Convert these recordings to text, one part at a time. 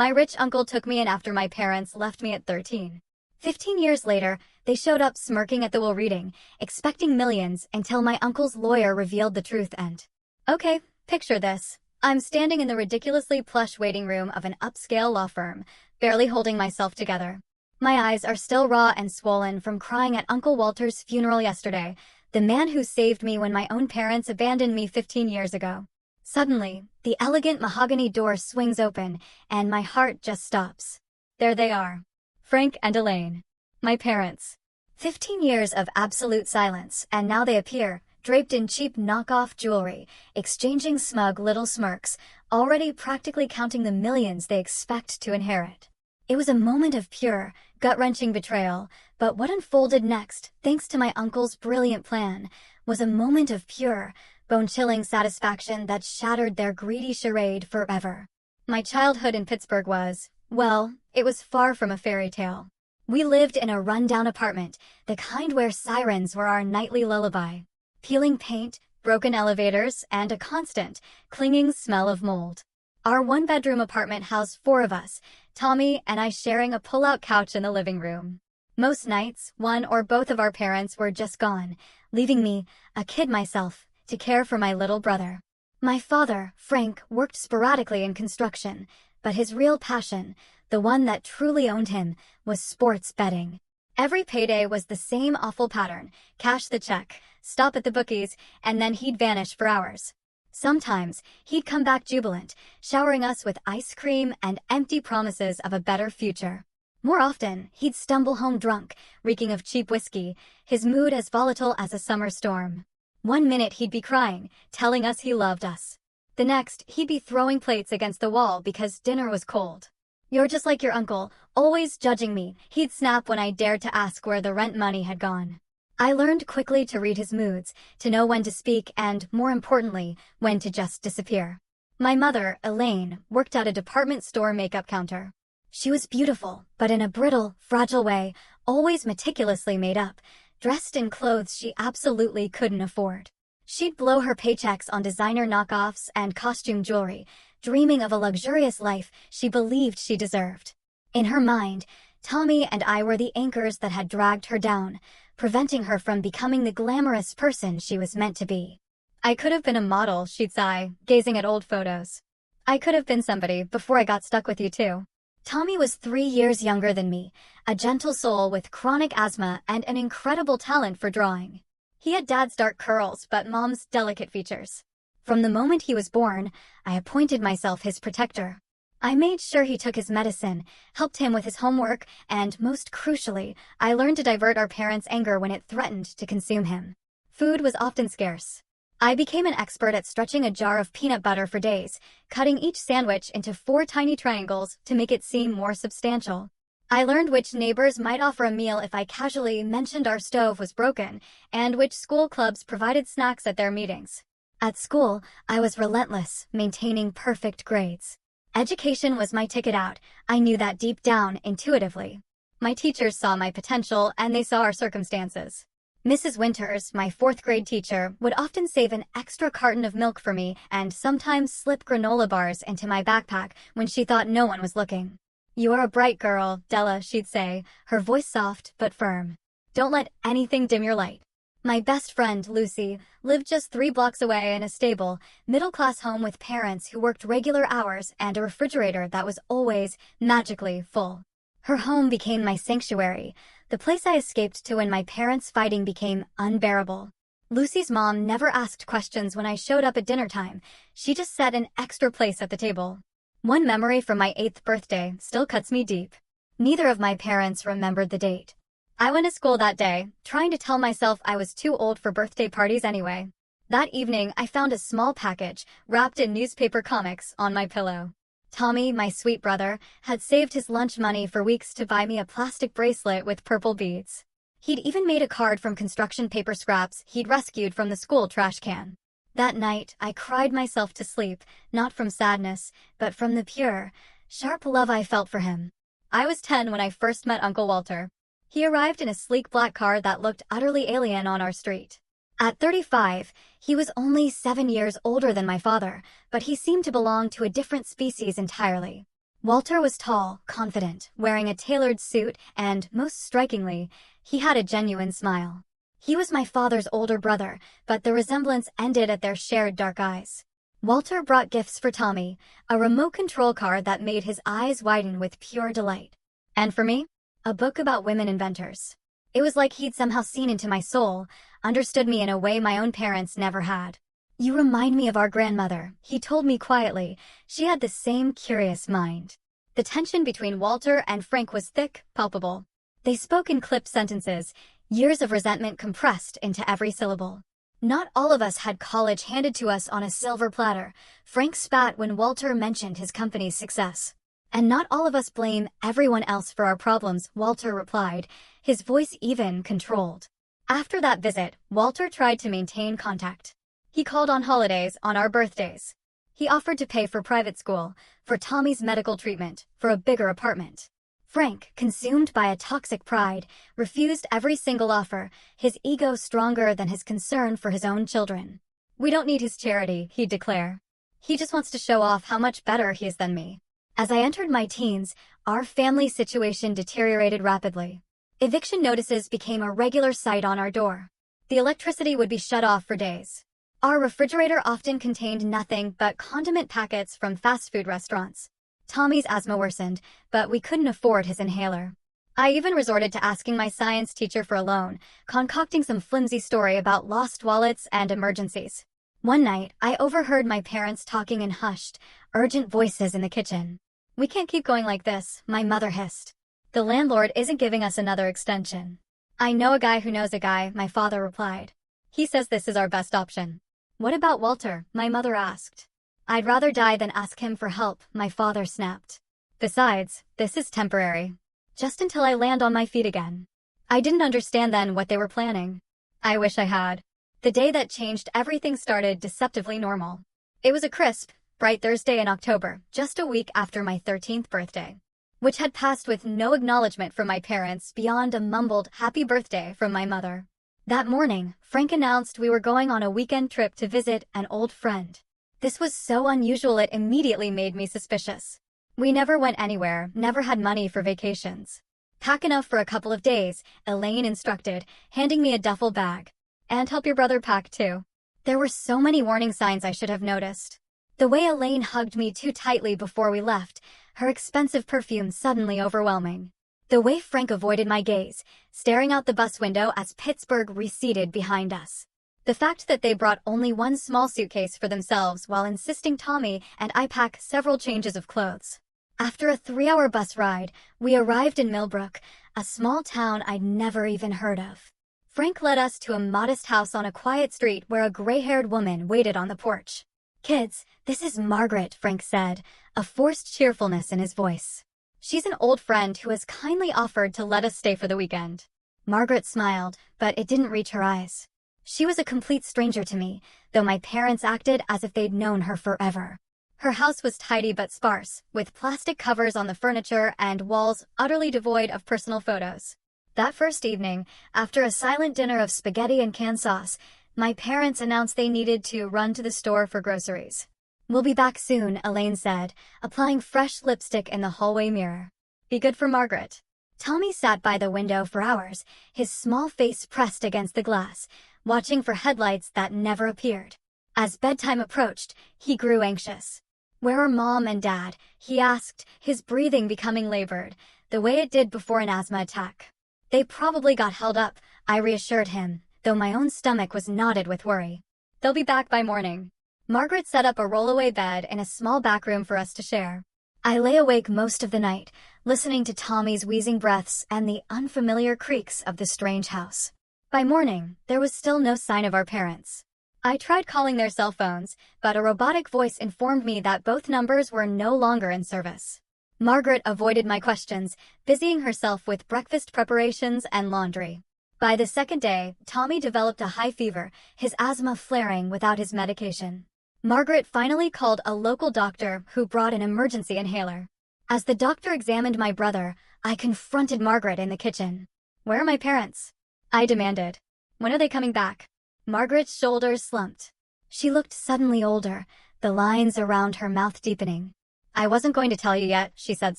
My rich uncle took me in after my parents left me at 13. 15 years later, they showed up smirking at the will reading, expecting millions until my uncle's lawyer revealed the truth and... Okay, picture this. I'm standing in the ridiculously plush waiting room of an upscale law firm, barely holding myself together. My eyes are still raw and swollen from crying at Uncle Walter's funeral yesterday, the man who saved me when my own parents abandoned me 15 years ago. Suddenly, the elegant mahogany door swings open, and my heart just stops. There they are. Frank and Elaine. My parents. 15 years of absolute silence, and now they appear, draped in cheap knockoff jewelry, exchanging smug little smirks, already practically counting the millions they expect to inherit. It was a moment of pure, gut-wrenching betrayal, but what unfolded next, thanks to my uncle's brilliant plan, was a moment of pure, bone-chilling satisfaction that shattered their greedy charade forever. My childhood in Pittsburgh was, well, it was far from a fairy tale. We lived in a run-down apartment, the kind where sirens were our nightly lullaby. Peeling paint, broken elevators, and a constant, clinging smell of mold. Our one-bedroom apartment housed 4 of us, Tommy and I sharing a pull-out couch in the living room. Most nights, one or both of our parents were just gone, leaving me, a kid myself, to care for my little brother. My father, Frank, worked sporadically in construction, but his real passion, the one that truly owned him, was sports betting. Every payday was the same awful pattern: cash the check, stop at the bookies, and then he'd vanish for hours. Sometimes, he'd come back jubilant, showering us with ice cream and empty promises of a better future. More often, he'd stumble home drunk, reeking of cheap whiskey, his mood as volatile as a summer storm. One minute he'd be crying, telling us he loved us. The next, he'd be throwing plates against the wall because dinner was cold. "You're just like your uncle, always judging me," he'd snap when I dared to ask where the rent money had gone. I learned quickly to read his moods, to know when to speak and, more importantly, when to just disappear. My mother, Elaine, worked at a department store makeup counter. She was beautiful, but in a brittle, fragile way, always meticulously made up, dressed in clothes she absolutely couldn't afford. She'd blow her paychecks on designer knockoffs and costume jewelry, dreaming of a luxurious life she believed she deserved. In her mind, Tommy and I were the anchors that had dragged her down, preventing her from becoming the glamorous person she was meant to be. "I could have been a model," she'd sigh, gazing at old photos. "I could have been somebody before I got stuck with you too." Tommy was 3 years younger than me, a gentle soul with chronic asthma and an incredible talent for drawing. He had Dad's dark curls but Mom's delicate features. From the moment he was born, I appointed myself his protector. I made sure he took his medicine, helped him with his homework, and, most crucially, I learned to divert our parents' anger when it threatened to consume him. Food was often scarce. I became an expert at stretching a jar of peanut butter for days, cutting each sandwich into 4 tiny triangles to make it seem more substantial. I learned which neighbors might offer a meal if I casually mentioned our stove was broken, and which school clubs provided snacks at their meetings. At school, I was relentless, maintaining perfect grades. Education was my ticket out. I knew that deep down, intuitively. My teachers saw my potential, and they saw our circumstances. Mrs. Winters, my 4th grade teacher, would often save an extra carton of milk for me and sometimes slip granola bars into my backpack when she thought no one was looking. "You are a bright girl, Della," she'd say, her voice soft but firm. "Don't let anything dim your light." My best friend, Lucy, lived just 3 blocks away in a stable, middle-class home with parents who worked regular hours and a refrigerator that was always, magically, full. Her home became my sanctuary, the place I escaped to when my parents' fighting became unbearable. Lucy's mom never asked questions when I showed up at dinner time. She just set an extra place at the table. One memory from my 8th birthday still cuts me deep. Neither of my parents remembered the date. I went to school that day, trying to tell myself I was too old for birthday parties anyway. That evening, I found a small package, wrapped in newspaper comics, on my pillow. Tommy, my sweet brother, had saved his lunch money for weeks to buy me a plastic bracelet with purple beads. He'd even made a card from construction paper scraps he'd rescued from the school trash can. That night, I cried myself to sleep, not from sadness, but from the pure, sharp love I felt for him. I was 10 when I first met Uncle Walter. He arrived in a sleek black car that looked utterly alien on our street. At 35, he was only 7 years older than my father, but he seemed to belong to a different species entirely. Walter was tall, confident, wearing a tailored suit, and, most strikingly, he had a genuine smile. He was my father's older brother, but the resemblance ended at their shared dark eyes. Walter brought gifts for Tommy, a remote control car that made his eyes widen with pure delight. And for me, a book about women inventors. It was like he'd somehow seen into my soul, understood me in a way my own parents never had. "You remind me of our grandmother," he told me quietly. She had the same curious mind. The tension between Walter and Frank was thick, palpable. They spoke in clipped sentences, years of resentment compressed into every syllable. Not all of us had college handed to us on a silver platter. Frank spat when Walter mentioned his company's success. "And not all of us blame everyone else for our problems," Walter replied, his voice even controlled. After that visit, Walter tried to maintain contact. He called on holidays, on our birthdays. He offered to pay for private school, for Tommy's medical treatment, for a bigger apartment. Frank, consumed by a toxic pride, refused every single offer, his ego stronger than his concern for his own children. "We don't need his charity," he'd declare. "He just wants to show off how much better he is than me." As I entered my teens, our family situation deteriorated rapidly. Eviction notices became a regular sight on our door. The electricity would be shut off for days. Our refrigerator often contained nothing but condiment packets from fast food restaurants. Tommy's asthma worsened, but we couldn't afford his inhaler. I even resorted to asking my science teacher for a loan, concocting some flimsy story about lost wallets and emergencies. One night, I overheard my parents talking in hushed, urgent voices in the kitchen. "We can't keep going like this," my mother hissed. "The landlord isn't giving us another extension." "I know a guy who knows a guy," my father replied. "He says this is our best option." "What about Walter?" my mother asked. "I'd rather die than ask him for help," my father snapped. "Besides, this is temporary. Just until I land on my feet again." I didn't understand then what they were planning. I wish I had. The day that changed everything started deceptively normal. It was a crisp, bright Thursday in October, just a week after my 13th birthday, which had passed with no acknowledgement from my parents beyond a mumbled happy birthday from my mother. That morning, Frank announced we were going on a weekend trip to visit an old friend. This was so unusual it immediately made me suspicious. We never went anywhere, never had money for vacations. "Pack enough for a couple of days," Elaine instructed, handing me a duffel bag. "And help your brother pack too." There were so many warning signs I should have noticed. The way Elaine hugged me too tightly before we left, her expensive perfume suddenly overwhelming. The way Frank avoided my gaze, staring out the bus window as Pittsburgh receded behind us. The fact that they brought only one small suitcase for themselves while insisting Tommy and I pack several changes of clothes. After a 3-hour bus ride, we arrived in Millbrook, a small town I'd never even heard of. Frank led us to a modest house on a quiet street where a gray-haired woman waited on the porch. "Kids, this is Margaret," Frank said, a forced cheerfulness in his voice. "She's an old friend who has kindly offered to let us stay for the weekend." Margaret smiled, but it didn't reach her eyes. She was a complete stranger to me, though my parents acted as if they'd known her forever. Her house was tidy but sparse, with plastic covers on the furniture and walls utterly devoid of personal photos. That first evening, after a silent dinner of spaghetti and canned sauce, my parents announced they needed to run to the store for groceries. "We'll be back soon," Elaine said, applying fresh lipstick in the hallway mirror. "Be good for Margaret." Tommy sat by the window for hours, his small face pressed against the glass, watching for headlights that never appeared. As bedtime approached, he grew anxious. "Where are Mom and Dad?" he asked, his breathing becoming labored, the way it did before an asthma attack. "They probably got held up," I reassured him, though my own stomach was knotted with worry. "They'll be back by morning." Margaret set up a rollaway bed in a small back room for us to share. I lay awake most of the night, listening to Tommy's wheezing breaths and the unfamiliar creaks of the strange house. By morning, there was still no sign of our parents. I tried calling their cell phones, but a robotic voice informed me that both numbers were no longer in service. Margaret avoided my questions, busying herself with breakfast preparations and laundry. By the second day, Tommy developed a high fever, his asthma flaring without his medication. Margaret finally called a local doctor who brought an emergency inhaler. As the doctor examined my brother, I confronted Margaret in the kitchen. "Where are my parents?" I demanded. "When are they coming back?" Margaret's shoulders slumped. She looked suddenly older, the lines around her mouth deepening. I wasn't going to tell you yet, she said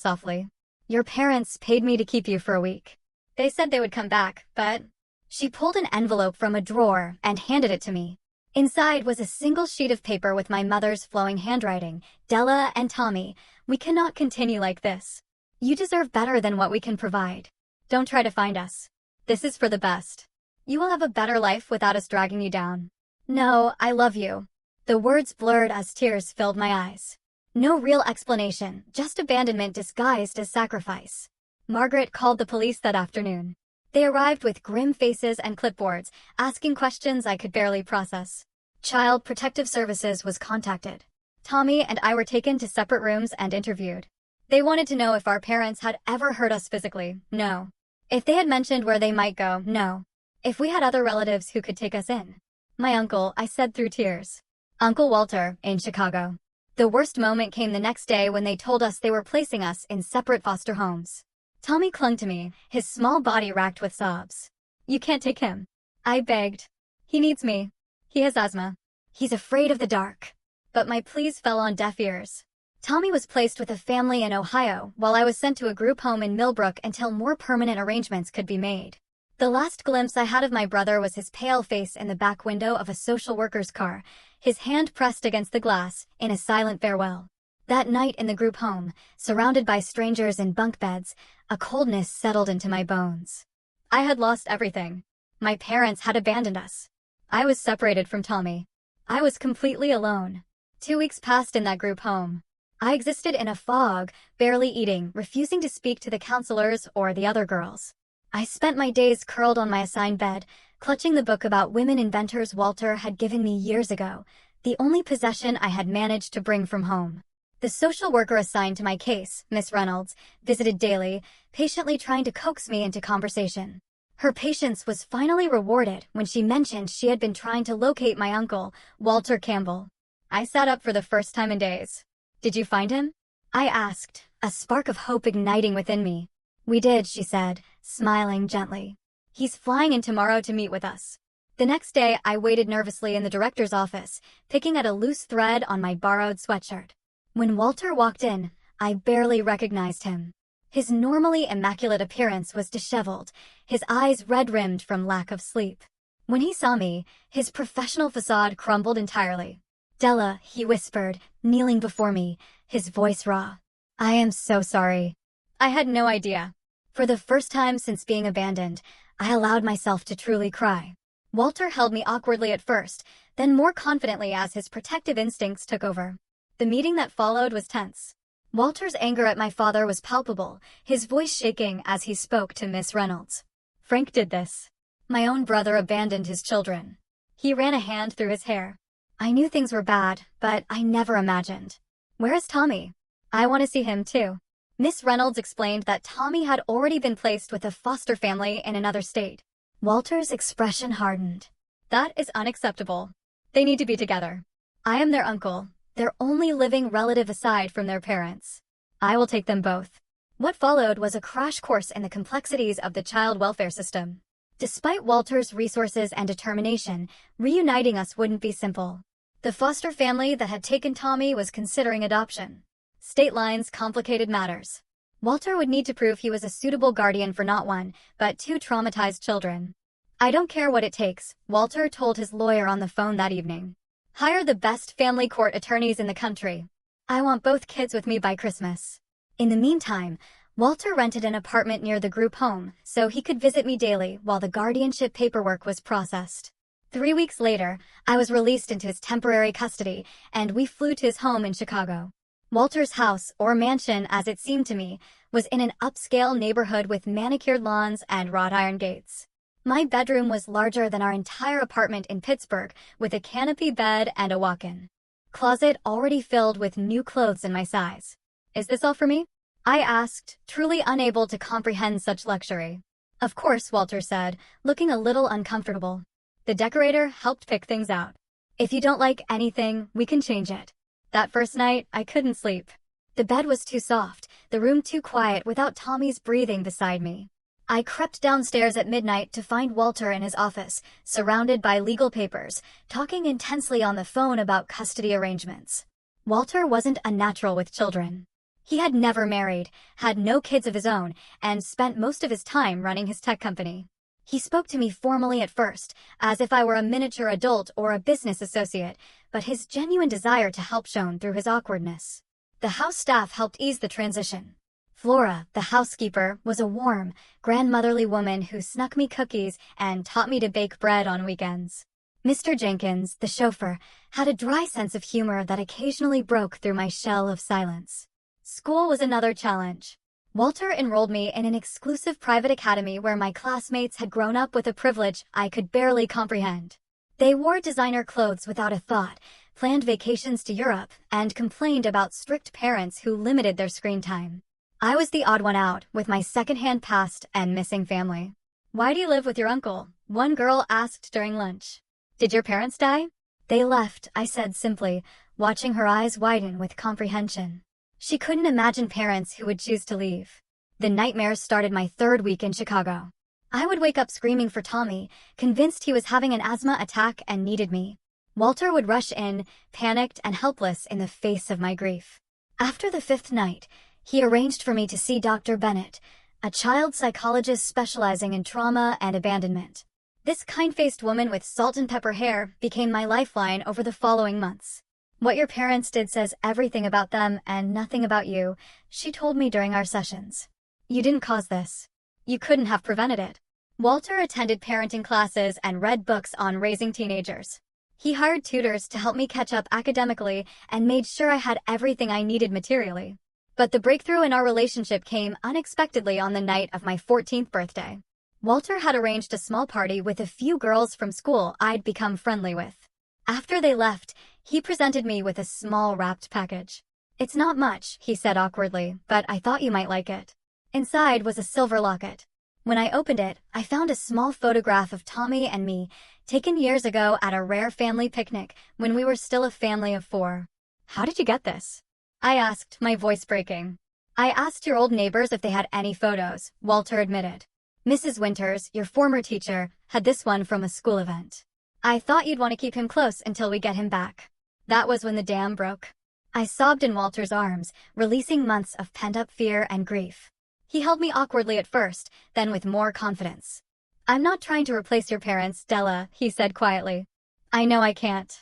softly. Your parents paid me to keep you for a week. They said they would come back, but... She pulled an envelope from a drawer and handed it to me. Inside was a single sheet of paper with my mother's flowing handwriting. Della and Tommy, we cannot continue like this. You deserve better than what we can provide. Don't try to find us. This is for the best. You will have a better life without us dragging you down. No, I love you. The words blurred as tears filled my eyes. No real explanation, just abandonment disguised as sacrifice. Margaret called the police that afternoon. They arrived with grim faces and clipboards, asking questions I could barely process. Child Protective Services was contacted. Tommy and I were taken to separate rooms and interviewed. They wanted to know if our parents had ever hurt us physically. No. If they had mentioned where they might go. No. If we had other relatives who could take us in. My uncle, I said through tears. Uncle Walter, in Chicago. The worst moment came the next day when they told us they were placing us in separate foster homes. Tommy clung to me, his small body racked with sobs. You can't take him. I begged. He needs me. He has asthma. He's afraid of the dark. But my pleas fell on deaf ears. Tommy was placed with a family in Ohio, while I was sent to a group home in Millbrook until more permanent arrangements could be made. The last glimpse I had of my brother was his pale face in the back window of a social worker's car, his hand pressed against the glass, in a silent farewell. That night in the group home, surrounded by strangers in bunk beds, a coldness settled into my bones. I had lost everything. My parents had abandoned us. I was separated from Tommy. I was completely alone. 2 weeks passed in that group home. I existed in a fog, barely eating, refusing to speak to the counselors or the other girls. I spent my days curled on my assigned bed, clutching the book about women inventors Walter had given me years ago, the only possession I had managed to bring from home. The social worker assigned to my case, Miss Reynolds, visited daily, patiently trying to coax me into conversation. Her patience was finally rewarded when she mentioned she had been trying to locate my uncle, Walter Campbell. I sat up for the first time in days. Did you find him? I asked, a spark of hope igniting within me. We did, she said, smiling gently. He's flying in tomorrow to meet with us. The next day, I waited nervously in the director's office, picking at a loose thread on my borrowed sweatshirt. When Walter walked in, I barely recognized him. His normally immaculate appearance was disheveled, his eyes red-rimmed from lack of sleep. When he saw me, his professional facade crumbled entirely. Della, he whispered, kneeling before me, his voice raw. I am so sorry. I had no idea. For the first time since being abandoned, I allowed myself to truly cry. Walter held me awkwardly at first, then more confidently as his protective instincts took over. The meeting that followed was tense. Walter's anger at my father was palpable, his voice shaking as he spoke to Miss Reynolds. Frank did this. My own brother abandoned his children. He ran a hand through his hair. I knew things were bad, but I never imagined. Where is Tommy? I want to see him too. Miss Reynolds explained that Tommy had already been placed with a foster family in another state. Walter's expression hardened. That is unacceptable. They need to be together. I am their uncle, their only living relative aside from their parents. I will take them both. What followed was a crash course in the complexities of the child welfare system. Despite Walter's resources and determination, reuniting us wouldn't be simple. The foster family that had taken Tommy was considering adoption. State lines complicated matters. Walter would need to prove he was a suitable guardian for not one, but two traumatized children. I don't care what it takes, Walter told his lawyer on the phone that evening. Hire the best family court attorneys in the country. I want both kids with me by Christmas. In the meantime, Walter rented an apartment near the group home so he could visit me daily while the guardianship paperwork was processed. 3 weeks later, I was released into his temporary custody, and we flew to his home in Chicago. Walter's house, or mansion as it seemed to me, was in an upscale neighborhood with manicured lawns and wrought iron gates. My bedroom was larger than our entire apartment in Pittsburgh, with a canopy bed and a walk-in closet already filled with new clothes in my size. Is this all for me? I asked, truly unable to comprehend such luxury. Of course, Walter said, looking a little uncomfortable. The decorator helped pick things out. If you don't like anything, we can change it. That first night, I couldn't sleep. The bed was too soft, the room too quiet without Tommy's breathing beside me. I crept downstairs at midnight to find Walter in his office, surrounded by legal papers, talking intensely on the phone about custody arrangements. Walter wasn't a natural with children. He had never married, had no kids of his own, and spent most of his time running his tech company. He spoke to me formally at first, as if I were a miniature adult or a business associate, but his genuine desire to help shone through his awkwardness. The house staff helped ease the transition. Flora, the housekeeper, was a warm, grandmotherly woman who snuck me cookies and taught me to bake bread on weekends. Mr. Jenkins, the chauffeur, had a dry sense of humor that occasionally broke through my shell of silence. School was another challenge. Walter enrolled me in an exclusive private academy where my classmates had grown up with a privilege I could barely comprehend. They wore designer clothes without a thought, planned vacations to Europe, and complained about strict parents who limited their screen time. I was the odd one out, with my second-hand past and missing family. "Why do you live with your uncle?" one girl asked during lunch. "Did your parents die?" "They left," I said simply, watching her eyes widen with comprehension. She couldn't imagine parents who would choose to leave. The nightmares started my third week in Chicago. I would wake up screaming for Tommy, convinced he was having an asthma attack and needed me. Walter would rush in, panicked and helpless in the face of my grief. After the fifth night, he arranged for me to see Dr. Bennett, a child psychologist specializing in trauma and abandonment. This kind-faced woman with salt and pepper hair became my lifeline over the following months. "What your parents did says everything about them and nothing about you," she told me during our sessions. "You didn't cause this. You couldn't have prevented it." Walter attended parenting classes and read books on raising teenagers. He hired tutors to help me catch up academically and made sure I had everything I needed materially. But the breakthrough in our relationship came unexpectedly on the night of my 14th birthday. Walter had arranged a small party with a few girls from school I'd become friendly with. After they left, he presented me with a small wrapped package. "It's not much," he said awkwardly, "but I thought you might like it." Inside was a silver locket. When I opened it, I found a small photograph of Tommy and me, taken years ago at a rare family picnic when we were still a family of 4. "How did you get this?" I asked, my voice breaking. "I asked your old neighbors if they had any photos," Walter admitted. "Mrs. Winters, your former teacher, had this one from a school event. I thought you'd want to keep him close until we get him back." That was when the dam broke. I sobbed in Walter's arms, releasing months of pent-up fear and grief. He held me awkwardly at first, then with more confidence. "I'm not trying to replace your parents, Della," he said quietly. "I know I can't.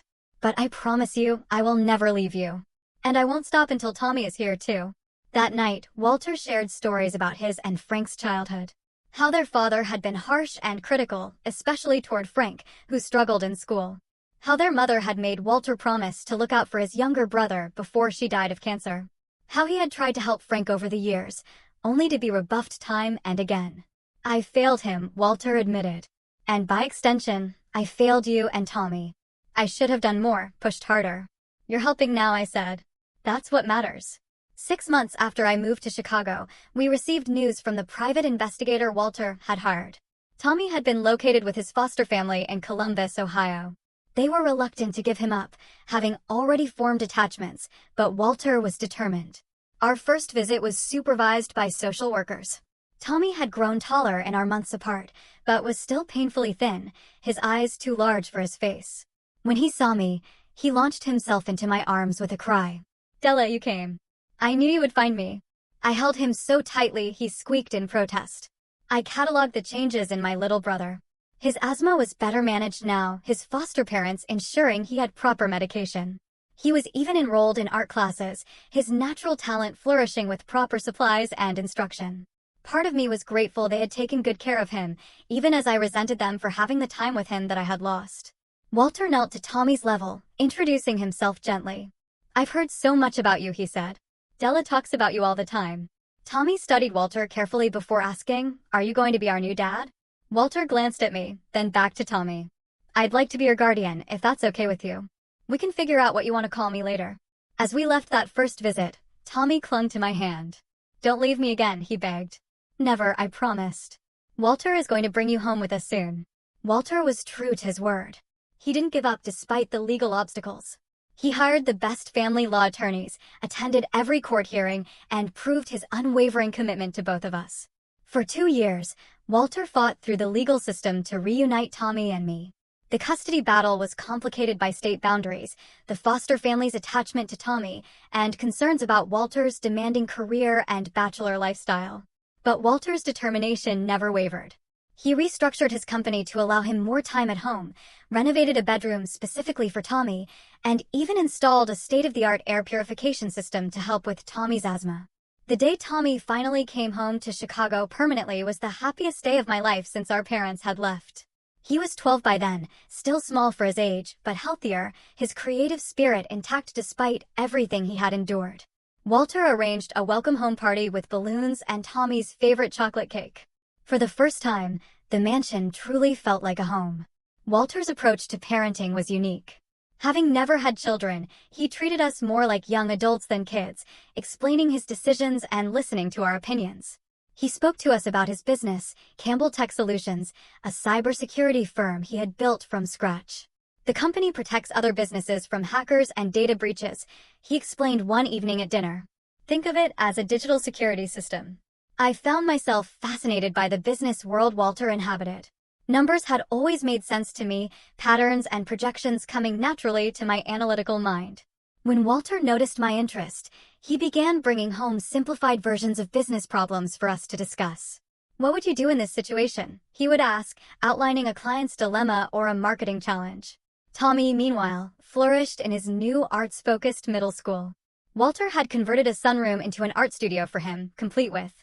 But I promise you, I will never leave you. And I won't stop until Tommy is here, too." That night, Walter shared stories about his and Frank's childhood. How their father had been harsh and critical, especially toward Frank, who struggled in school. How their mother had made Walter promise to look out for his younger brother before she died of cancer. How he had tried to help Frank over the years, only to be rebuffed time and again. "I failed him," Walter admitted. "And by extension, I failed you and Tommy. I should have done more, pushed harder." "You're helping now," I said. "That's what matters." 6 months after I moved to Chicago, we received news from the private investigator Walter had hired. Tommy had been located with his foster family in Columbus, Ohio. They were reluctant to give him up, having already formed attachments, but Walter was determined. Our first visit was supervised by social workers. Tommy had grown taller in our months apart, but was still painfully thin, his eyes too large for his face. When he saw me, he launched himself into my arms with a cry. "Della, you came. I knew you would find me." I held him so tightly he squeaked in protest. I cataloged the changes in my little brother. His asthma was better managed now, his foster parents ensuring he had proper medication. He was even enrolled in art classes, his natural talent flourishing with proper supplies and instruction. Part of me was grateful they had taken good care of him, even as I resented them for having the time with him that I had lost. Walter knelt to Tommy's level, introducing himself gently. "I've heard so much about you," he said. "Della talks about you all the time." Tommy studied Walter carefully before asking, "Are you going to be our new dad?" Walter glanced at me, then back to Tommy. "I'd like to be your guardian, if that's okay with you. We can figure out what you want to call me later." As we left that first visit, Tommy clung to my hand. "Don't leave me again," he begged. "Never," I promised. "Walter is going to bring you home with us soon." Walter was true to his word. He didn't give up despite the legal obstacles. He hired the best family law attorneys, attended every court hearing, and proved his unwavering commitment to both of us. For 2 years, Walter fought through the legal system to reunite Tommy and me. The custody battle was complicated by state boundaries, the foster family's attachment to Tommy, and concerns about Walter's demanding career and bachelor lifestyle. But Walter's determination never wavered. He restructured his company to allow him more time at home, renovated a bedroom specifically for Tommy, and even installed a state-of-the-art air purification system to help with Tommy's asthma. The day Tommy finally came home to Chicago permanently was the happiest day of my life since our parents had left. He was 12 by then, still small for his age, but healthier, his creative spirit intact despite everything he had endured. Walter arranged a welcome home party with balloons and Tommy's favorite chocolate cake. For the first time, the mansion truly felt like a home. Walter's approach to parenting was unique. Having never had children, he treated us more like young adults than kids, explaining his decisions and listening to our opinions. He spoke to us about his business, Campbell Tech Solutions, a cybersecurity firm he had built from scratch. The company protects other businesses from hackers and data breaches, he explained one evening at dinner. Think of it as a digital security system. I found myself fascinated by the business world Walter inhabited. Numbers had always made sense to me, patterns and projections coming naturally to my analytical mind. When Walter noticed my interest, he began bringing home simplified versions of business problems for us to discuss. What would you do in this situation? He would ask, outlining a client's dilemma or a marketing challenge. Tommy, meanwhile, flourished in his new arts-focused middle school. Walter had converted a sunroom into an art studio for him, complete with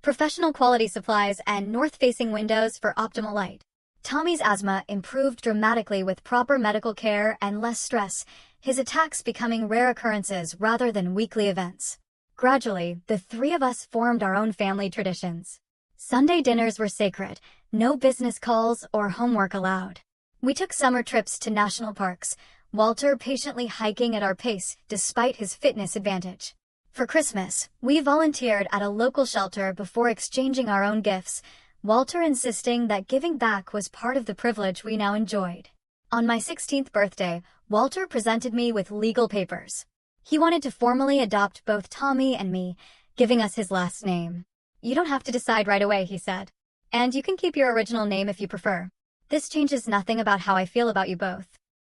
professional quality supplies and north-facing windows for optimal light. Tommy's asthma improved dramatically with proper medical care and less stress, his attacks becoming rare occurrences rather than weekly events. Gradually, the three of us formed our own family traditions. Sunday dinners were sacred, no business calls or homework allowed. We took summer trips to national parks, Walter patiently hiking at our pace despite his fitness advantage. For Christmas, we volunteered at a local shelter before exchanging our own gifts, Walter insisting that giving back was part of the privilege we now enjoyed. On my 16th birthday, Walter presented me with legal papers. He wanted to formally adopt both Tommy and me, giving us his last name. You don't have to decide right away, he said. And you can keep your original name if you prefer. This changes nothing about how I feel about you both.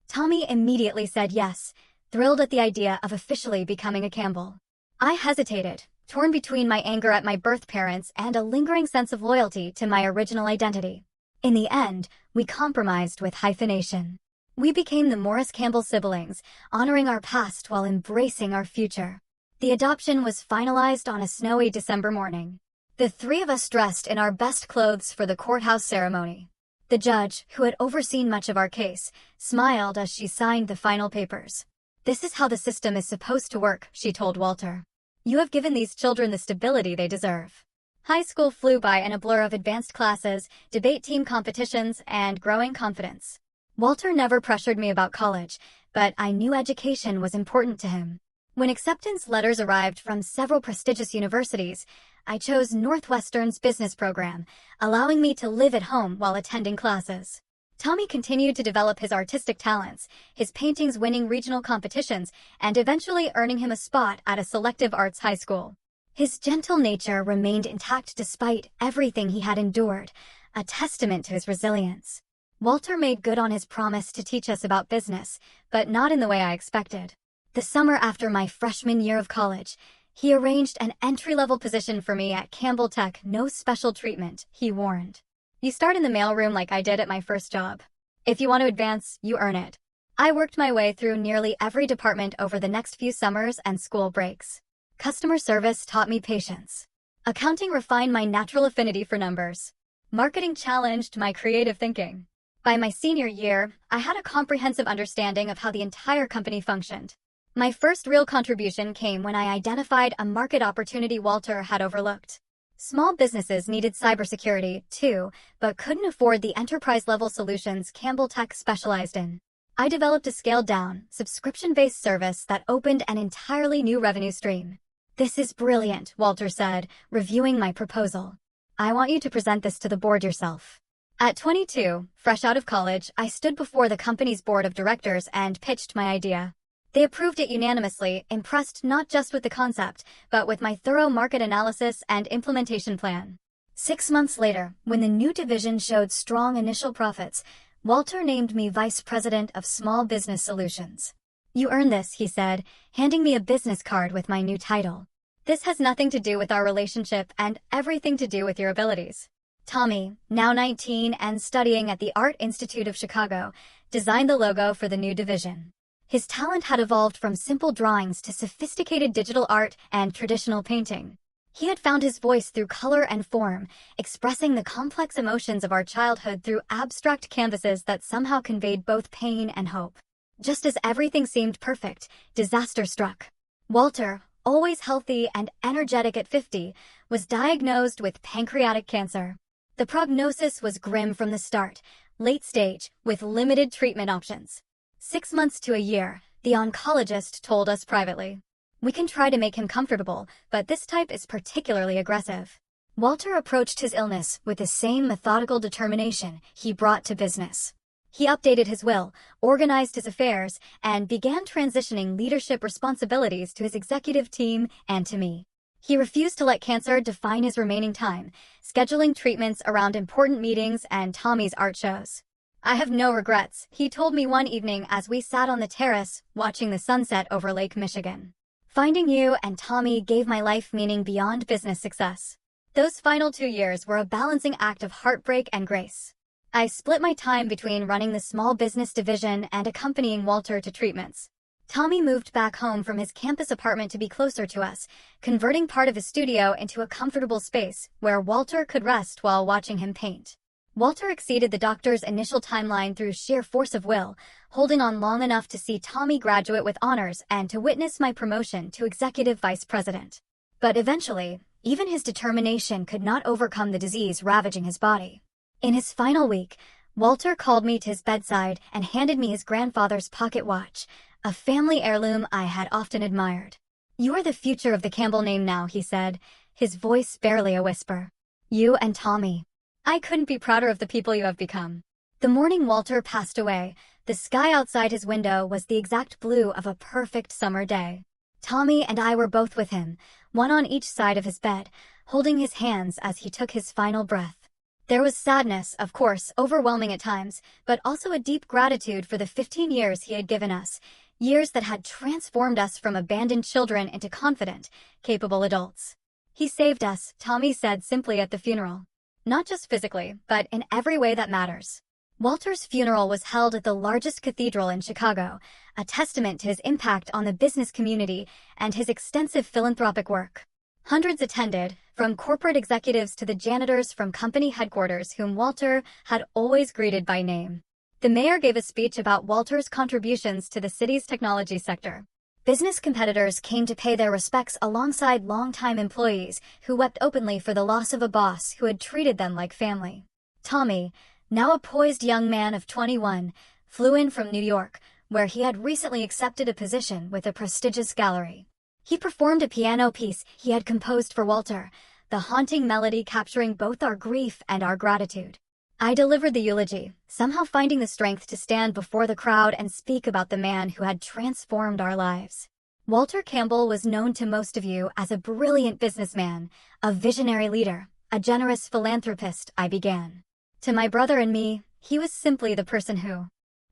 Tommy immediately said yes, thrilled at the idea of officially becoming a Campbell. I hesitated, torn between my anger at my birth parents and a lingering sense of loyalty to my original identity. In the end, we compromised with hyphenation. We became the Morris Campbell siblings, honoring our past while embracing our future. The adoption was finalized on a snowy December morning. The three of us dressed in our best clothes for the courthouse ceremony. The judge, who had overseen much of our case, smiled as she signed the final papers. This is how the system is supposed to work, she told Walter. You have given these children the stability they deserve. High school flew by in a blur of advanced classes, debate team competitions, and growing confidence. Walter never pressured me about college, but I knew education was important to him. When acceptance letters arrived from several prestigious universities, I chose Northwestern's business program, allowing me to live at home while attending classes. Tommy continued to develop his artistic talents, his paintings winning regional competitions and eventually earning him a spot at a selective arts high school. His gentle nature remained intact despite everything he had endured, a testament to his resilience. Walter made good on his promise to teach us about business, but not in the way I expected. The summer after my freshman year of college, he arranged an entry-level position for me at Campbell Tech, no special treatment, he warned. You start in the mailroom like I did at my first job. If you want to advance, you earn it. I worked my way through nearly every department over the next few summers and school breaks. Customer service taught me patience. Accounting refined my natural affinity for numbers. Marketing challenged my creative thinking. By my senior year, I had a comprehensive understanding of how the entire company functioned. My first real contribution came when I identified a market opportunity Walter had overlooked. Small businesses needed cybersecurity, too, but couldn't afford the enterprise-level solutions Campbell Tech specialized in. I developed a scaled-down, subscription-based service that opened an entirely new revenue stream. This is brilliant, Walter said, reviewing my proposal. I want you to present this to the board yourself. At 22, fresh out of college, I stood before the company's board of directors and pitched my idea. They approved it unanimously, impressed not just with the concept, but with my thorough market analysis and implementation plan. 6 months later, when the new division showed strong initial profits, Walter named me Vice President of Small Business Solutions. You earned this, he said, handing me a business card with my new title. This has nothing to do with our relationship and everything to do with your abilities. Tommy, now 19 and studying at the Art Institute of Chicago, designed the logo for the new division. His talent had evolved from simple drawings to sophisticated digital art and traditional painting. He had found his voice through color and form, expressing the complex emotions of our childhood through abstract canvases that somehow conveyed both pain and hope. Just as everything seemed perfect, disaster struck. Walter, always healthy and energetic at 50, was diagnosed with pancreatic cancer. The prognosis was grim from the start, late stage, with limited treatment options. 6 months to a year, the oncologist told us privately. We can try to make him comfortable, but this type is particularly aggressive. Walter approached his illness with the same methodical determination he brought to business. He updated his will, organized his affairs, and began transitioning leadership responsibilities to his executive team and to me. He refused to let cancer define his remaining time, scheduling treatments around important meetings and Tommy's art shows. I have no regrets, he told me one evening as we sat on the terrace watching the sunset over Lake Michigan. Finding you and Tommy gave my life meaning beyond business success. Those final 2 years were a balancing act of heartbreak and grace. I split my time between running the small business division and accompanying Walter to treatments. Tommy moved back home from his campus apartment to be closer to us, converting part of his studio into a comfortable space where Walter could rest while watching him paint. Walter exceeded the doctor's initial timeline through sheer force of will, holding on long enough to see Tommy graduate with honors and to witness my promotion to executive vice president. But eventually, even his determination could not overcome the disease ravaging his body. In his final week, Walter called me to his bedside and handed me his grandfather's pocket watch, a family heirloom I had often admired. You are the future of the Campbell name now, he said, his voice barely a whisper. You and Tommy. I couldn't be prouder of the people you have become. The morning Walter passed away, the sky outside his window was the exact blue of a perfect summer day. Tommy and I were both with him, one on each side of his bed, holding his hands as he took his final breath. There was sadness, of course, overwhelming at times, but also a deep gratitude for the 15 years he had given us, years that had transformed us from abandoned children into confident, capable adults. He saved us, Tommy said simply at the funeral. Not just physically, but in every way that matters. Walter's funeral was held at the largest cathedral in Chicago, a testament to his impact on the business community and his extensive philanthropic work. Hundreds attended, from corporate executives to the janitors from company headquarters whom Walter had always greeted by name. The mayor gave a speech about Walter's contributions to the city's technology sector. Business competitors came to pay their respects alongside longtime employees who wept openly for the loss of a boss who had treated them like family. Tommy, now a poised young man of 21, flew in from New York, where he had recently accepted a position with a prestigious gallery. He performed a piano piece he had composed for Walter, the haunting melody capturing both our grief and our gratitude. I delivered the eulogy, somehow finding the strength to stand before the crowd and speak about the man who had transformed our lives. Walter Campbell was known to most of you as a brilliant businessman, a visionary leader, a generous philanthropist, I began. To my brother and me, he was simply the person who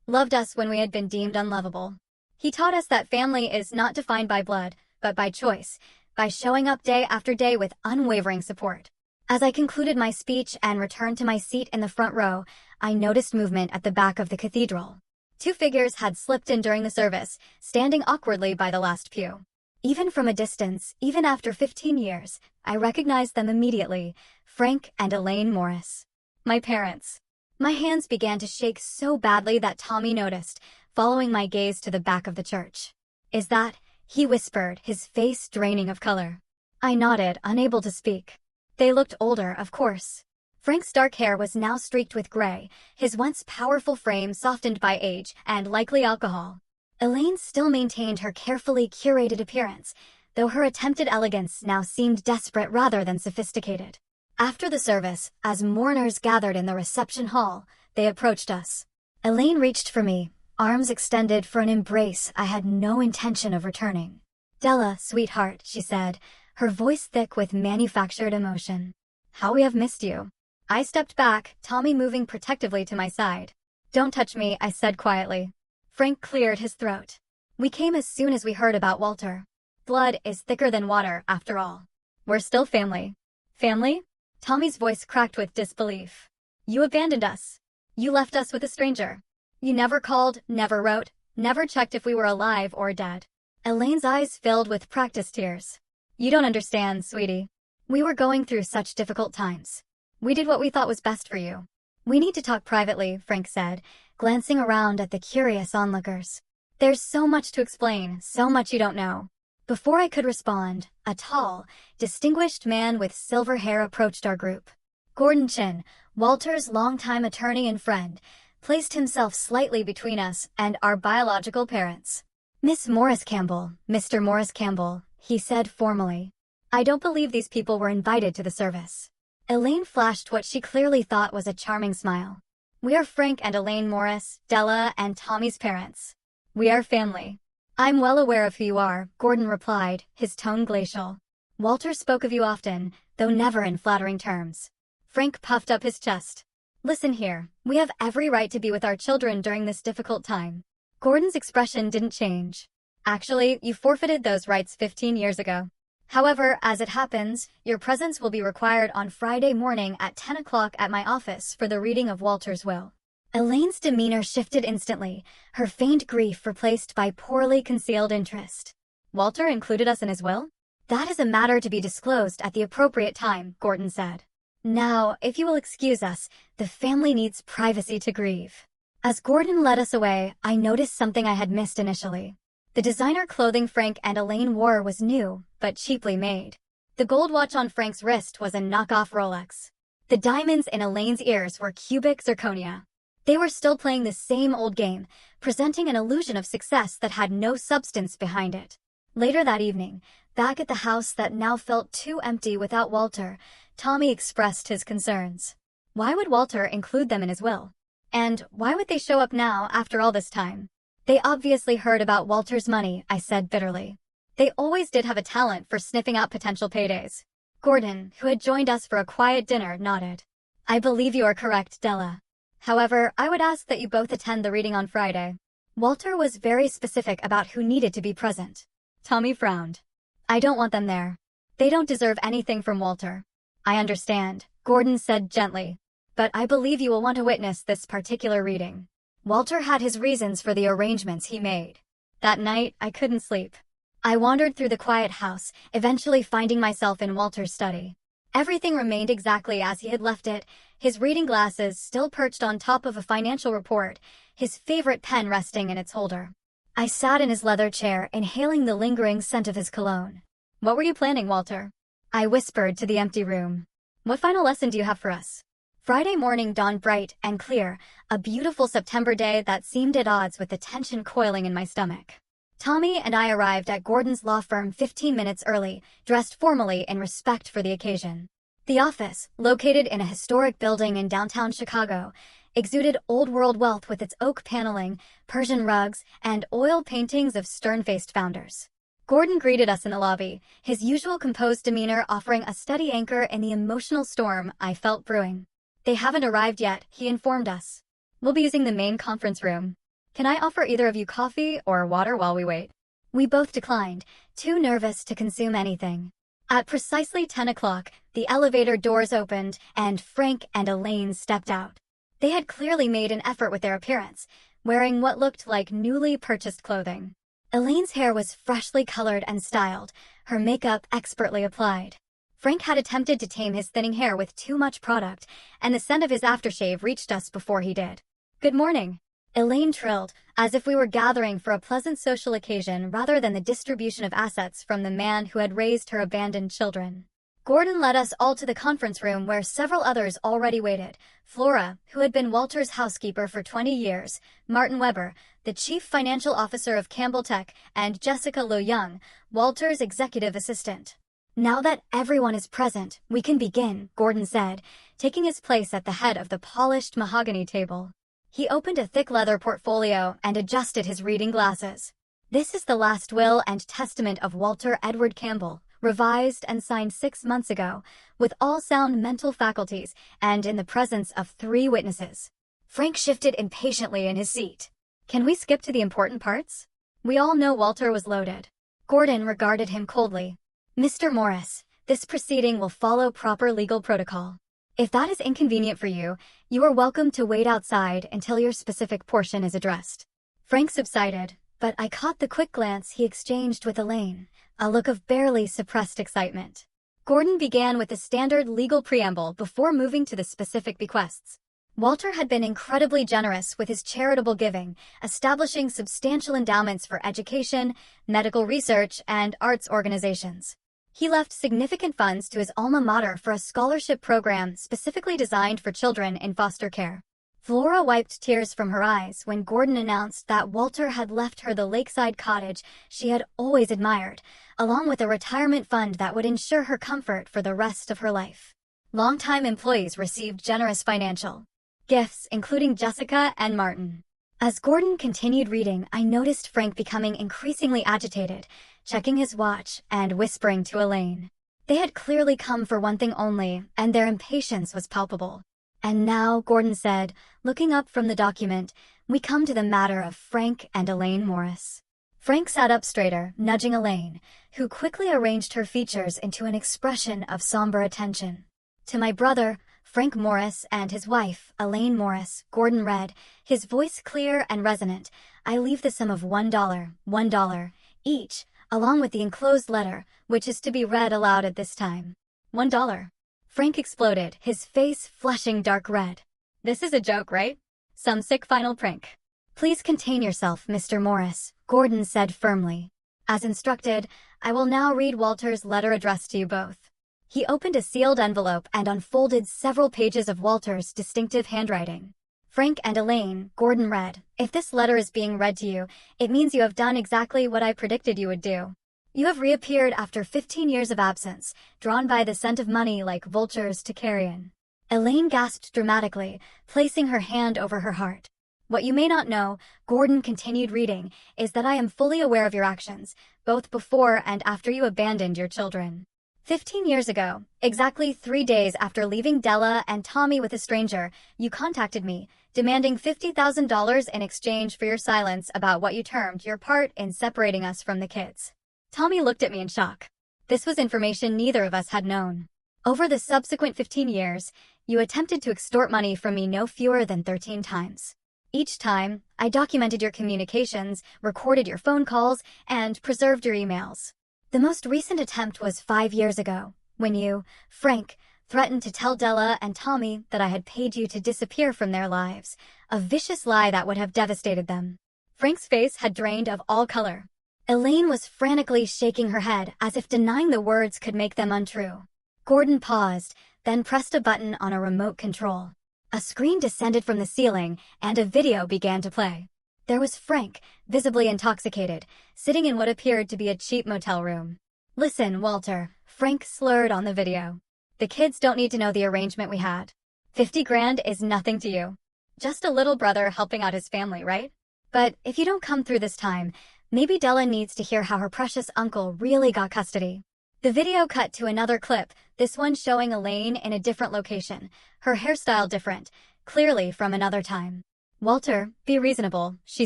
loved us when we had been deemed unlovable. He taught us that family is not defined by blood, but by choice, by showing up day after day with unwavering support. As I concluded my speech and returned to my seat in the front row, I noticed movement at the back of the cathedral. 2 figures had slipped in during the service, standing awkwardly by the last pew. Even from a distance, even after 15 years, I recognized them immediately, Frank and Elaine Morris. My parents. My hands began to shake so badly that Tommy noticed, following my gaze to the back of the church. Is that, he whispered, his face draining of color. I nodded, unable to speak. They looked older, of course. Frank's dark hair was now streaked with gray, his once powerful frame softened by age and likely alcohol. Elaine still maintained her carefully curated appearance, though her attempted elegance now seemed desperate rather than sophisticated. After the service, as mourners gathered in the reception hall, they approached us. Elaine reached for me, arms extended for an embrace I had no intention of returning. Della, sweetheart, she said, her voice thick with manufactured emotion. How we have missed you. I stepped back, Tommy moving protectively to my side. Don't touch me, I said quietly. Frank cleared his throat. We came as soon as we heard about Walter. Blood is thicker than water, after all. We're still family. Family? Tommy's voice cracked with disbelief. You abandoned us. You left us with a stranger. You never called, never wrote, never checked if we were alive or dead. Elaine's eyes filled with practice tears. You don't understand, sweetie. We were going through such difficult times. We did what we thought was best for you. We need to talk privately, Frank said, glancing around at the curious onlookers. There's so much to explain, so much you don't know. Before I could respond, a tall, distinguished man with silver hair approached our group. Gordon Chin, Walter's longtime attorney and friend, placed himself slightly between us and our biological parents. Miss Morris Campbell, Mr. Morris Campbell, he said formally. I don't believe these people were invited to the service. Elaine flashed what she clearly thought was a charming smile. We are Frank and Elaine Morris, Della and Tommy's parents. We are family. I'm well aware of who you are, Gordon replied, his tone glacial. Walter spoke of you often, though never in flattering terms. Frank puffed up his chest. Listen here, we have every right to be with our children during this difficult time. Gordon's expression didn't change. Actually, you forfeited those rights 15 years ago. However, as it happens, your presence will be required on Friday morning at 10 o'clock at my office for the reading of Walter's will. Elaine's demeanor shifted instantly, her feigned grief replaced by poorly concealed interest. Walter included us in his will? That is a matter to be disclosed at the appropriate time, Gordon said. Now, if you will excuse us, the family needs privacy to grieve. As Gordon led us away, I noticed something I had missed initially. The designer clothing Frank and Elaine wore was new, but cheaply made. The gold watch on Frank's wrist was a knockoff Rolex. The diamonds in Elaine's ears were cubic zirconia. They were still playing the same old game, presenting an illusion of success that had no substance behind it. Later that evening, back at the house that now felt too empty without Walter, Tommy expressed his concerns. Why would Walter include them in his will? And why would they show up now after all this time? They obviously heard about Walter's money, I said bitterly. They always did have a talent for sniffing out potential paydays. Gordon, who had joined us for a quiet dinner, nodded. I believe you are correct, Della. However, I would ask that you both attend the reading on Friday. Walter was very specific about who needed to be present. Tommy frowned. I don't want them there. They don't deserve anything from Walter. I understand, Gordon said gently. But I believe you will want to witness this particular reading. Walter had his reasons for the arrangements he made. That night, I couldn't sleep. I wandered through the quiet house, eventually finding myself in Walter's study. Everything remained exactly as he had left it, his reading glasses still perched on top of a financial report, his favorite pen resting in its holder. I sat in his leather chair, inhaling the lingering scent of his cologne. What were you planning, Walter? I whispered to the empty room. What final lesson do you have for us? Friday morning dawned bright and clear, a beautiful September day that seemed at odds with the tension coiling in my stomach. Tommy and I arrived at Gordon's law firm 15 minutes early, dressed formally in respect for the occasion. The office, located in a historic building in downtown Chicago, exuded old-world wealth with its oak paneling, Persian rugs, and oil paintings of stern-faced founders. Gordon greeted us in the lobby, his usual composed demeanor offering a steady anchor in the emotional storm I felt brewing. They haven't arrived yet, he informed us. We'll be using the main conference room. Can I offer either of you coffee or water while we wait? We both declined, too nervous to consume anything. At precisely 10 o'clock, the elevator doors opened and Frank and Elaine stepped out. They had clearly made an effort with their appearance, wearing what looked like newly purchased clothing. Elaine's hair was freshly colored and styled, her makeup expertly applied. Frank had attempted to tame his thinning hair with too much product, and the scent of his aftershave reached us before he did. Good morning, Elaine trilled, as if we were gathering for a pleasant social occasion rather than the distribution of assets from the man who had raised her abandoned children. Gordon led us all to the conference room where several others already waited. Flora, who had been Walter's housekeeper for 20 years, Martin Weber, the chief financial officer of Campbell Tech, and Jessica Lo Young, Walter's executive assistant. Now that everyone is present, we can begin, Gordon said, taking his place at the head of the polished mahogany table. He opened a thick leather portfolio and adjusted his reading glasses. This is the last will and testament of Walter Edward Campbell, revised and signed 6 months ago, with all sound mental faculties and in the presence of 3 witnesses. Frank shifted impatiently in his seat. Can we skip to the important parts? We all know Walter was loaded. Gordon regarded him coldly. Mr. Morris, this proceeding will follow proper legal protocol. If that is inconvenient for you, you are welcome to wait outside until your specific portion is addressed. Frank subsided, but I caught the quick glance he exchanged with Elaine, a look of barely suppressed excitement. Gordon began with the standard legal preamble before moving to the specific bequests. Walter had been incredibly generous with his charitable giving, establishing substantial endowments for education, medical research, and arts organizations. He left significant funds to his alma mater for a scholarship program specifically designed for children in foster care. Flora wiped tears from her eyes when Gordon announced that Walter had left her the lakeside cottage she had always admired, along with a retirement fund that would ensure her comfort for the rest of her life. Longtime employees received generous financial gifts, including Jessica and Martin. As Gordon continued reading, I noticed Frank becoming increasingly agitated, checking his watch and whispering to Elaine. They had clearly come for one thing only, and their impatience was palpable. And now, Gordon said, looking up from the document, we come to the matter of Frank and Elaine Morris. Frank sat up straighter, nudging Elaine, who quickly arranged her features into an expression of somber attention. To my brother, Frank Morris, and his wife, Elaine Morris, Gordon read, his voice clear and resonant, I leave the sum of $1 each, along with the enclosed letter, which is to be read aloud at this time. $1. Frank exploded, his face flushing dark red. This is a joke, right? Some sick final prank. Please contain yourself, Mr. Morris, Gordon said firmly. As instructed, I will now read Walter's letter addressed to you both. He opened a sealed envelope and unfolded several pages of Walter's distinctive handwriting. Frank and Elaine, Gordon read, if this letter is being read to you, it means you have done exactly what I predicted you would do. You have reappeared after 15 years of absence, drawn by the scent of money like vultures to carrion. Elaine gasped dramatically, placing her hand over her heart. What you may not know, Gordon continued reading, is that I am fully aware of your actions, both before and after you abandoned your children. 15 years ago, exactly 3 days after leaving Della and Tommy with a stranger, you contacted me, demanding $50,000 in exchange for your silence about what you termed your part in separating us from the kids. Tommy looked at me in shock. This was information neither of us had known. Over the subsequent 15 years, you attempted to extort money from me no fewer than 13 times. Each time, I documented your communications, recorded your phone calls, and preserved your emails. The most recent attempt was 5 years ago, when you, Frank, threatened to tell Della and Tommy that I had paid you to disappear from their lives, a vicious lie that would have devastated them. Frank's face had drained of all color. Elaine was frantically shaking her head as if denying the words could make them untrue. Gordon paused, then pressed a button on a remote control. A screen descended from the ceiling, and a video began to play. There was Frank, visibly intoxicated, sitting in what appeared to be a cheap motel room. Listen, Walter, Frank slurred on the video. The kids don't need to know the arrangement we had. 50 grand is nothing to you. Just a little brother helping out his family, right? But if you don't come through this time, maybe Della needs to hear how her precious uncle really got custody. The video cut to another clip, this one showing Elaine in a different location, her hairstyle different, clearly from another time. Walter, be reasonable, she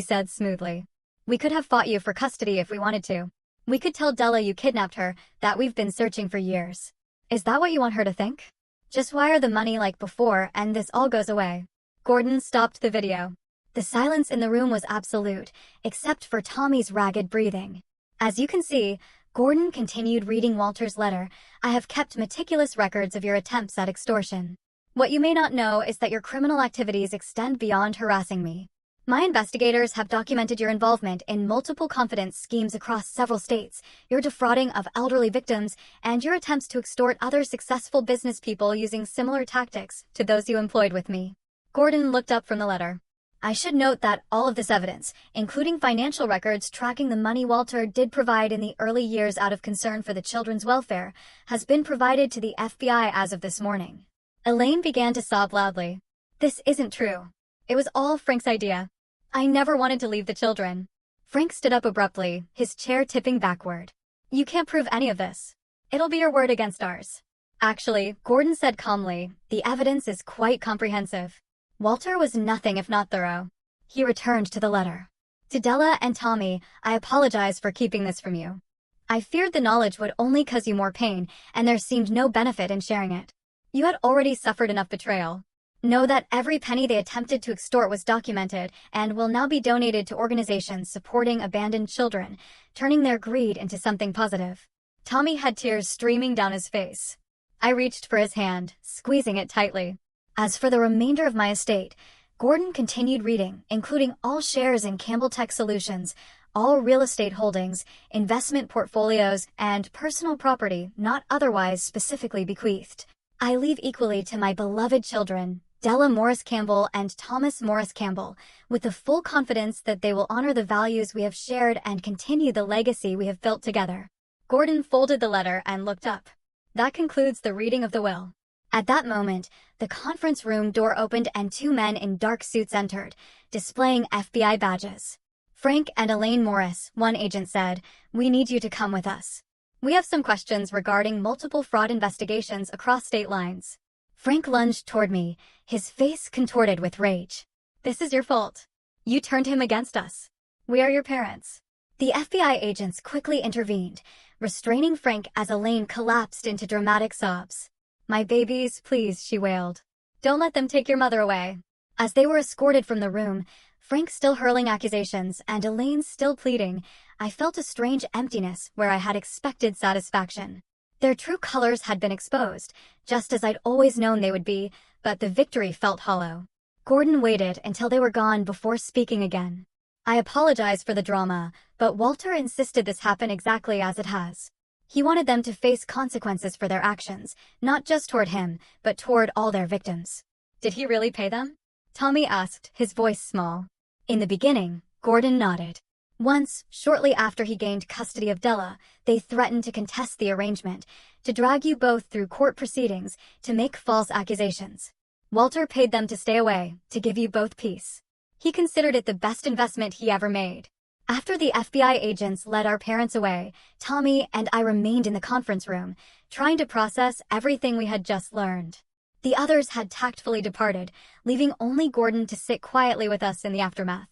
said smoothly. We could have fought you for custody if we wanted to. We could tell Della you kidnapped her, that we've been searching for years. Is that what you want her to think? Just wire the money like before and this all goes away. Gordon stopped the video. The silence in the room was absolute, except for Tommy's ragged breathing. As you can see, Gordon continued reading Walter's letter. I have kept meticulous records of your attempts at extortion. What you may not know is that your criminal activities extend beyond harassing me. My investigators have documented your involvement in multiple confidence schemes across several states, your defrauding of elderly victims, and your attempts to extort other successful business people using similar tactics to those you employed with me. Gordon looked up from the letter. I should note that all of this evidence, including financial records tracking the money Walter did provide in the early years out of concern for the children's welfare, has been provided to the FBI as of this morning. Elaine began to sob loudly. This isn't true. It was all Frank's idea. I never wanted to leave the children. Frank stood up abruptly, his chair tipping backward. You can't prove any of this. It'll be your word against ours. Actually, Gordon said calmly, the evidence is quite comprehensive. Walter was nothing if not thorough. He returned to the letter. To Della and Tommy, I apologize for keeping this from you. I feared the knowledge would only cause you more pain, and there seemed no benefit in sharing it. You had already suffered enough betrayal. Know that every penny they attempted to extort was documented and will now be donated to organizations supporting abandoned children, turning their greed into something positive. Tommy had tears streaming down his face. I reached for his hand, squeezing it tightly. As for the remainder of my estate, Gordon continued reading, including all shares in Campbell Tech Solutions, all real estate holdings, investment portfolios, and personal property not otherwise specifically bequeathed. I leave equally to my beloved children, Della Morris Campbell and Thomas Morris Campbell, with the full confidence that they will honor the values we have shared and continue the legacy we have built together. Gordon folded the letter and looked up. That concludes the reading of the will. At that moment, the conference room door opened and two men in dark suits entered, displaying FBI badges. Frank and Elaine Morris, one agent said, "We need you to come with us. We have some questions regarding multiple fraud investigations across state lines." Frank lunged toward me, his face contorted with rage. "This is your fault. You turned him against us. We are your parents." The FBI agents quickly intervened, restraining Frank as Elaine collapsed into dramatic sobs. "My babies, please," she wailed. "Don't let them take your mother away." As they were escorted from the room, Frank still hurling accusations and Elaine still pleading, I felt a strange emptiness where I had expected satisfaction. Their true colors had been exposed, just as I'd always known they would be, but the victory felt hollow. Gordon waited until they were gone before speaking again. "I apologize for the drama, but Walter insisted this happen exactly as it has. He wanted them to face consequences for their actions, not just toward him, but toward all their victims." "Did he really pay them?" Tommy asked, his voice small. In the beginning, Gordon nodded. Once, shortly after he gained custody of Della, they threatened to contest the arrangement, to drag you both through court proceedings, to make false accusations. Walter paid them to stay away, to give you both peace. He considered it the best investment he ever made. After the FBI agents led our parents away, Tommy and I remained in the conference room, trying to process everything we had just learned. The others had tactfully departed, leaving only Gordon to sit quietly with us in the aftermath.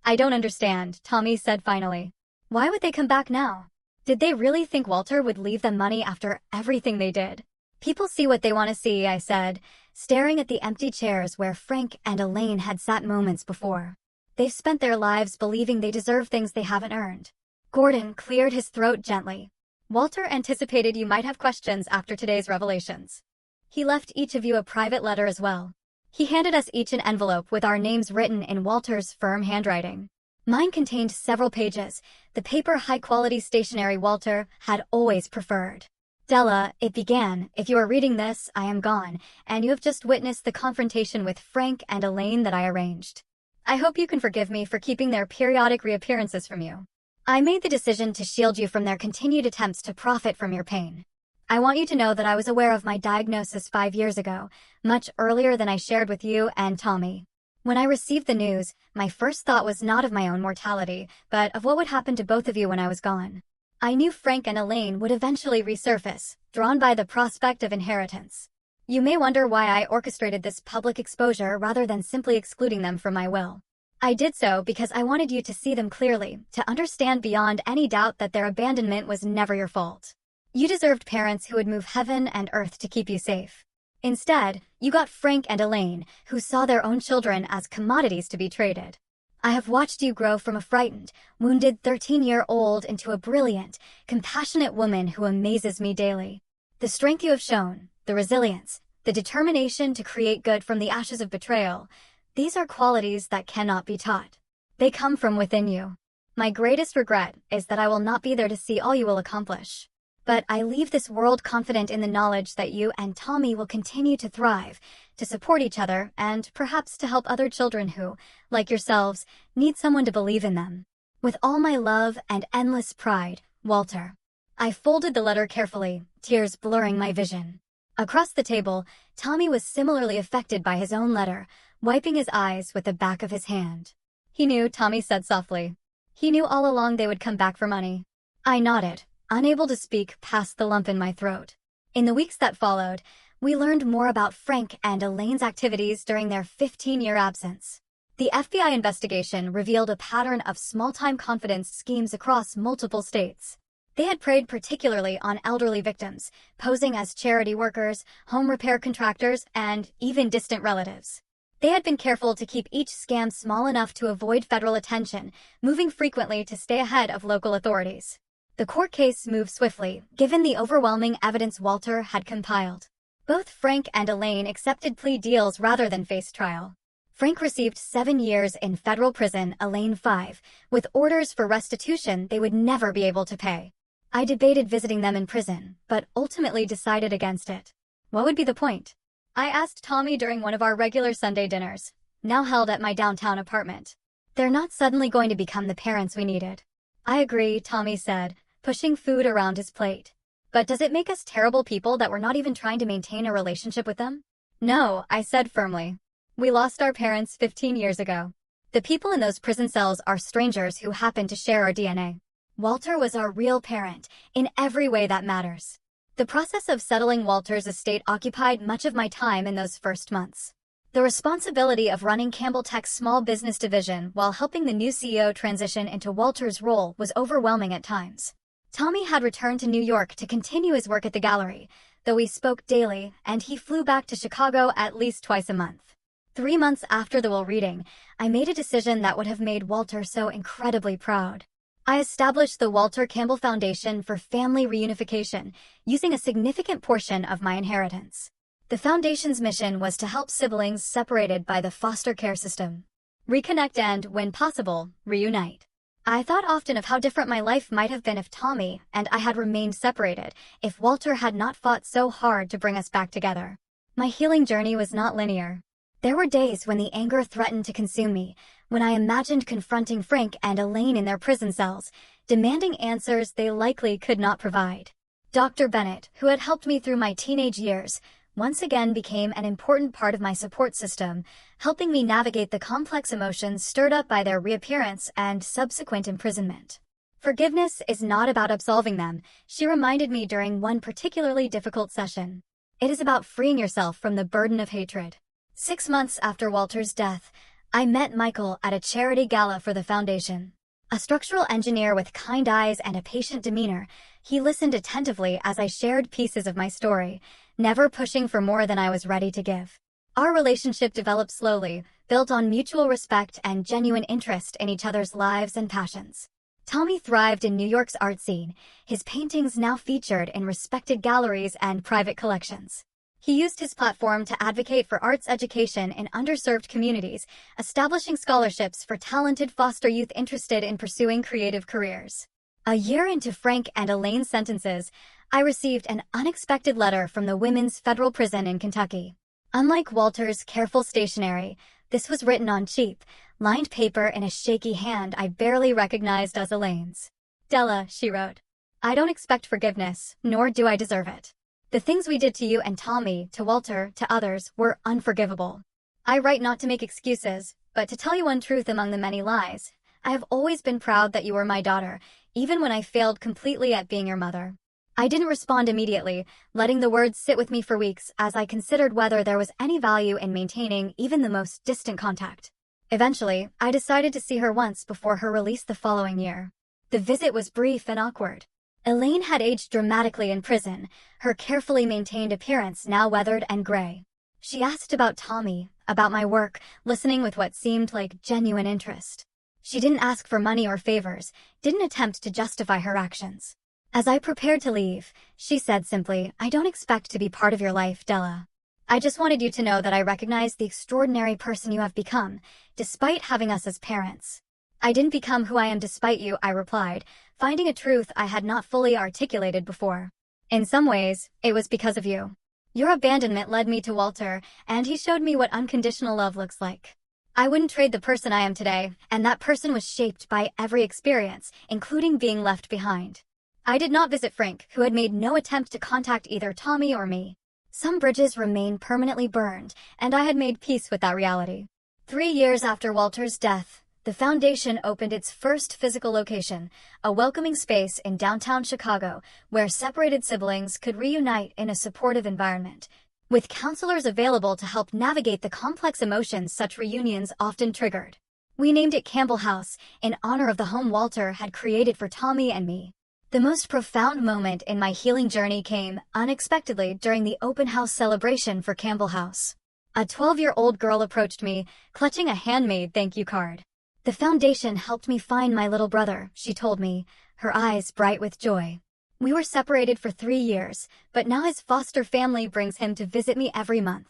"I don't understand," Tommy said finally. "Why would they come back now? Did they really think Walter would leave them money after everything they did?" "People see what they want to see," I said, staring at the empty chairs where Frank and Elaine had sat moments before. "They've spent their lives believing they deserve things they haven't earned." Gordon cleared his throat gently. "Walter anticipated you might have questions after today's revelations. He left each of you a private letter as well. He handed us each an envelope with our names written in Walter's firm handwriting. Mine contained several pages, the paper high-quality stationery Walter had always preferred. Della, it began, if you are reading this, I am gone, and you have just witnessed the confrontation with Frank and Elaine that I arranged. I hope you can forgive me for keeping their periodic reappearances from you. I made the decision to shield you from their continued attempts to profit from your pain. I want you to know that I was aware of my diagnosis 5 years ago, much earlier than I shared with you and Tommy. When I received the news, my first thought was not of my own mortality, but of what would happen to both of you when I was gone. I knew Frank and Elaine would eventually resurface, drawn by the prospect of inheritance. You may wonder why I orchestrated this public exposure rather than simply excluding them from my will. I did so because I wanted you to see them clearly, to understand beyond any doubt that their abandonment was never your fault. You deserved parents who would move heaven and earth to keep you safe. Instead, you got Frank and Elaine, who saw their own children as commodities to be traded. I have watched you grow from a frightened, wounded 13-year-old into a brilliant, compassionate woman who amazes me daily. The strength you have shown, the resilience, the determination to create good from the ashes of betrayal, these are qualities that cannot be taught. They come from within you. My greatest regret is that I will not be there to see all you will accomplish. But I leave this world confident in the knowledge that you and Tommy will continue to thrive, to support each other, and perhaps to help other children who, like yourselves, need someone to believe in them. With all my love and endless pride, Walter. I folded the letter carefully, tears blurring my vision. Across the table, Tommy was similarly affected by his own letter, wiping his eyes with the back of his hand. "He knew," Tommy said softly. "He knew all along they would come back for money." I nodded, unable to speak past the lump in my throat. In the weeks that followed, We learned more about Frank and Elaine's activities during their 15-year absence. The FBI investigation revealed a pattern of small-time confidence schemes across multiple states. They had preyed particularly on elderly victims, posing as charity workers, home repair contractors, and even distant relatives. They had been careful to keep each scam small enough to avoid federal attention, moving frequently to stay ahead of local authorities. The court case moved swiftly, given the overwhelming evidence Walter had compiled. Both Frank and Elaine accepted plea deals rather than face trial. Frank received 7 years in federal prison, Elaine 5, with orders for restitution they would never be able to pay. I debated visiting them in prison, but ultimately decided against it. What would be the point? I asked Tommy during one of our regular Sunday dinners, now held at my downtown apartment. They're not suddenly going to become the parents we needed. I agree, Tommy said, pushing food around his plate. But does it make us terrible people that we're not even trying to maintain a relationship with them? No, I said firmly. We lost our parents 15 years ago. The people in those prison cells are strangers who happen to share our DNA. Walter was our real parent, in every way that matters. The process of settling Walter's estate occupied much of my time in those first months. The responsibility of running Campbell Tech's small business division while helping the new CEO transition into Walter's role was overwhelming at times. Tommy had returned to New York to continue his work at the gallery, though we spoke daily, and he flew back to Chicago at least twice a month. 3 months after the will reading, I made a decision that would have made Walter so incredibly proud. I established the Walter Campbell Foundation for Family Reunification, using a significant portion of my inheritance. The foundation's mission was to help siblings separated by the foster care system reconnect and, when possible, reunite. I thought often of how different my life might have been if Tommy and I had remained separated, if Walter had not fought so hard to bring us back together. My healing journey was not linear. There were days when the anger threatened to consume me, when I imagined confronting Frank and Elaine in their prison cells, demanding answers they likely could not provide. Dr. Bennett, who had helped me through my teenage years, once again became an important part of my support system, helping me navigate the complex emotions stirred up by their reappearance and subsequent imprisonment. Forgiveness is not about absolving them, she reminded me during one particularly difficult session. It is about freeing yourself from the burden of hatred. 6 months after Walter's death, I met Michael at a charity gala for the foundation. A structural engineer with kind eyes and a patient demeanor, he listened attentively as I shared pieces of my story, never pushing for more than I was ready to give. Our relationship developed slowly, built on mutual respect and genuine interest in each other's lives and passions. Tommy thrived in New York's art scene, his paintings now featured in respected galleries and private collections. He used his platform to advocate for arts education in underserved communities, establishing scholarships for talented foster youth interested in pursuing creative careers. A year into Frank and Elaine's sentences, I received an unexpected letter from the women's federal prison in Kentucky. Unlike Walter's careful stationery, this was written on cheap, lined paper in a shaky hand I barely recognized as Elaine's. "Della," she wrote, "I don't expect forgiveness, nor do I deserve it. The things we did to you and Tommy, to Walter, to others, were unforgivable. I write not to make excuses, but to tell you one truth among the many lies. I have always been proud that you were my daughter, even when I failed completely at being your mother." I didn't respond immediately, letting the words sit with me for weeks as I considered whether there was any value in maintaining even the most distant contact. Eventually, I decided to see her once before her release the following year. The visit was brief and awkward. Elaine had aged dramatically in prison, her carefully maintained appearance now weathered and gray. She asked about Tommy, about my work, listening with what seemed like genuine interest. She didn't ask for money or favors, didn't attempt to justify her actions. As I prepared to leave, she said simply, "I don't expect to be part of your life, Della. I just wanted you to know that I recognize the extraordinary person you have become, despite having us as parents." "I didn't become who I am despite you," I replied, finding a truth I had not fully articulated before. "In some ways, it was because of you. Your abandonment led me to Walter, and he showed me what unconditional love looks like. I wouldn't trade the person I am today, and that person was shaped by every experience, including being left behind." I did not visit Frank, who had made no attempt to contact either Tommy or me. Some bridges remained permanently burned, and I had made peace with that reality. 3 years after Walter's death, the foundation opened its first physical location, a welcoming space in downtown Chicago, where separated siblings could reunite in a supportive environment. with counselors available to help navigate the complex emotions such reunions often triggered. We named it Campbell House, in honor of the home Walter had created for Tommy and me. The most profound moment in my healing journey came, unexpectedly, during the open house celebration for Campbell House. A 12-year-old girl approached me, clutching a handmade thank you card. "The foundation helped me find my little brother," she told me, her eyes bright with joy. "We were separated for 3 years, but now his foster family brings him to visit me every month.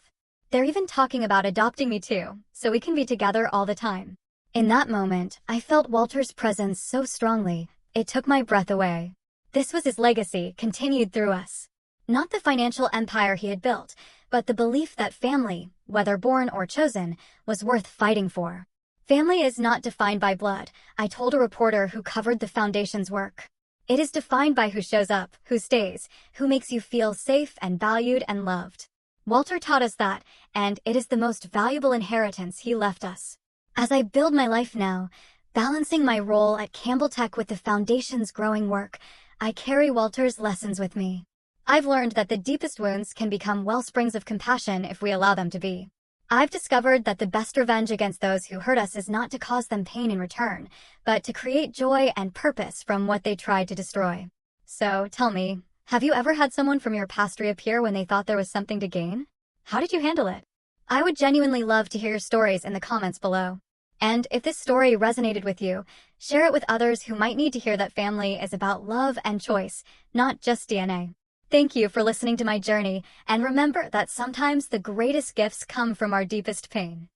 They're even talking about adopting me too, so we can be together all the time." In that moment, I felt Walter's presence so strongly, it took my breath away. This was his legacy, continued through us. Not the financial empire he had built, but the belief that family, whether born or chosen, was worth fighting for. "Family is not defined by blood," I told a reporter who covered the foundation's work. "It is defined by who shows up, who stays, who makes you feel safe and valued and loved." Walter taught us that, and it is the most valuable inheritance he left us. As I build my life now, balancing my role at Campbell Tech with the foundation's growing work, I carry Walter's lessons with me. I've learned that the deepest wounds can become wellsprings of compassion if we allow them to be. I've discovered that the best revenge against those who hurt us is not to cause them pain in return, but to create joy and purpose from what they tried to destroy. So, tell me, have you ever had someone from your past reappear when they thought there was something to gain? How did you handle it? I would genuinely love to hear your stories in the comments below. And if this story resonated with you, share it with others who might need to hear that family is about love and choice, not just DNA. Thank you for listening to my journey, and remember that sometimes the greatest gifts come from our deepest pain.